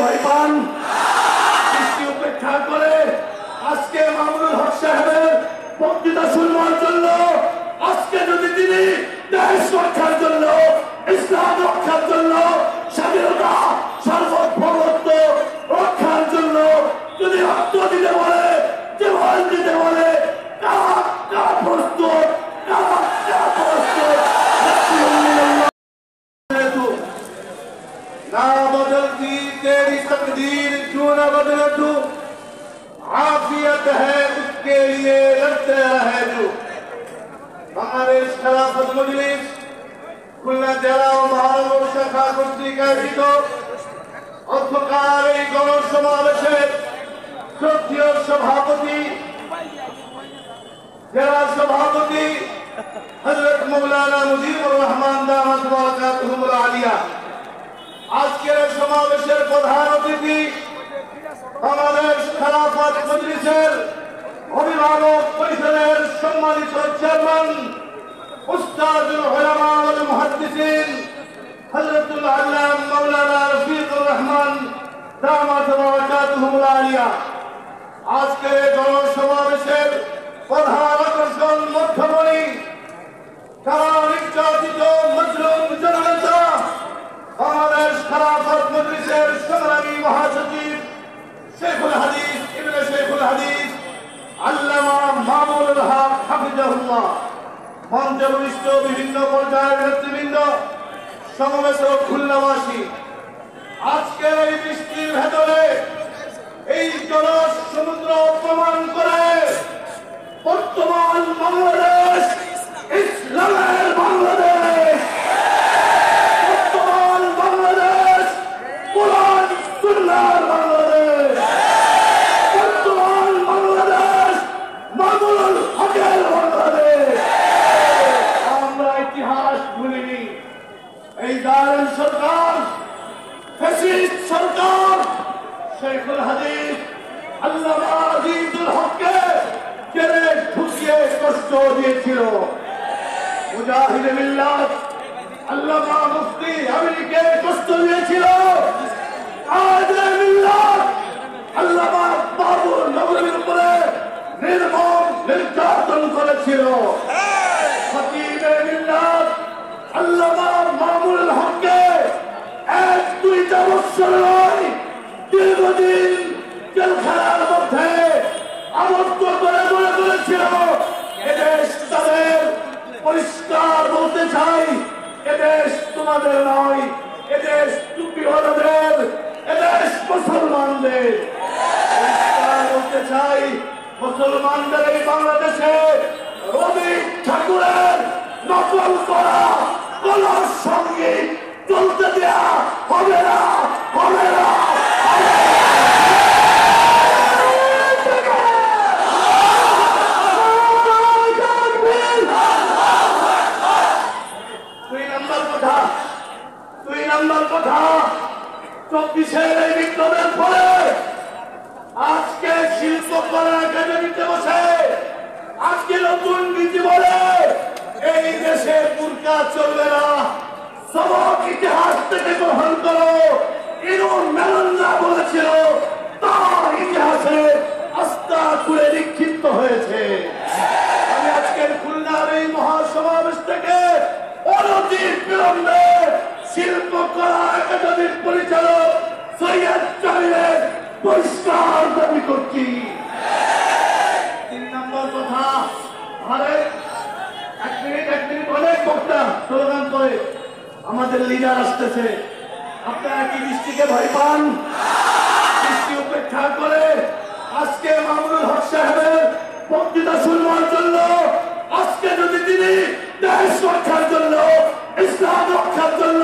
ভয় পান? বৃষ্টি উপেক্ষা করে আজকে মামুনুল হক সাহেবের বক্তৃতা শুনবার জন্য, আজকে যদি তিনি দেশ রক্ষার জন্য, ইসলাম রক্ষার জন্য, স্বাধীনতা সার্বভৌমত্ব রক্ষার জন্য যদি রক্ত দিতে বলে, জীবন দিতে বলে, প্রস্তুত ना बदलती तेरी तकदीर क्यों न बदले तू, आफियत है उसके लिए लड़ते रहे जो। हमारे खिलाफत मजलिस खुलना जरा महानगर शाखा কর্তৃক আয়োজিত অধ্যকার এই গণসমাবেশের শ্রদ্ধেয় সভাপতি, জেলা সভাপতি হযরত মৌলানা মুজিবুর রহমান দামাত বারাকাতুহুল আলিয়া, আজকের সমাবেশের প্রধান অতিথি আমাদের খেলাফত মজলিসের অভিভাবক পরিষদের সম্মানিত চেয়ারম্যান উস্তাদুল উলামা ওয়াল মুহাদ্দিসিন হযরতুল আল্লাম মাওলানা রফিকুর রহমান দামাত বারাকাতুহুল আলিয়া, আজকের গণসমাবেশের প্রধান আকর্ষণ মধ্যমণি, যারা নির্যাতিত মজলুম জনতা, বাংলাদেশ খেলাফত মজলিসের সংগ্রামী মহাসচিব শেখুল হাদিস ইবনে শেখুল হাদিস আল্লামা মামুনুল হক হাফিজাহুল্লাহ, মঞ্চে বরিষ্ঠ বিভিন্ন পর্যায়ের নেতৃবৃন্দ, সমাবেশক খুলনাবাসী, আজকের এই বৃষ্টির ভেতরে এই জনসমুদ্র প্রমাণ করে বর্তমান বাংলাদেশ ইসলামের বাংলাদেশ, বর্তমান বাংলাদেশ কোরআন সুন্নাহর বাংলাদেশ, বর্তমান বাংলাদেশ মামুনুল হকের বাংলাদেশ। আমরা ইতিহাস ভুলিনি। এই জালেম সরকার, ফ্যাসিস্ট সরকার শেখুল হাদিস আল্লামা আজিজুল হককে জেলে ঢুকিয়ে কষ্ট দিয়েছিল। মুজাহিদে মিল্লাত আল্লামা মুফতি আমিরকে কষ্ট দিয়েছিল। আজে মিল্লাত আল্লামা বাবুর নবরীর উপরে নির্মম নির্যাতন করেছিল। খতিবে মিল্লাত আল্লামা মামুনুল হককে 1-2টা বছর নয়, দীর্ঘদিন জেলখানার মধ্যে আবদ্ধ করে বলেছিল এদেশ তাদের। পরিষ্কার বলতে চাই, এদেশ তোমাদের নয়, এদেশ টুপিওয়ালাদের, এদেশ মুসলমানদের। পরিষ্কার বলতে চাই, মুসলমানদের এই বাংলাদেশে রবি ঠাকুরের নকল করা কোন সঙ্গীত চলতে দেয়া হবে না, হবে না। দুই নম্বর কথা, 24-এর এই বিপ্লবের পরে আজকে শিল্পকলা একাডেমিতে বসে আজকে নতুন নীতি বলে এই দেশে বুরকা চলবে না, সবক ইতিহাস থেকে গ্রহণ করো। ইরুন মেলন্দা বলেছিল, তার ইতিহাসে আস্থা করে নিক্ষিপ্ত হয়েছে। আমি আজকের খুলনার এই মহাসমাবেশ থেকে অনতির বিলম্বে শিল্পকলা একাডেমির পরিচালক সৈয়দ জামিলের পরিষ্কার দাবি করছি। 3 নম্বর কথা, আরে এক মিনিট অনেক বক্তা স্লোগান করে আমাদের লিডার আসতেছে। আপনারা কি বৃষ্টিকে ভয় পান? বৃষ্টি উপেক্ষা করে আজকে মামুনুল হক সাহেবের বক্তৃতা শুনবার জন্য, আজকে যদি তিনি দেশ রক্ষার জন্য, ইসলাম রক্ষার জন্য,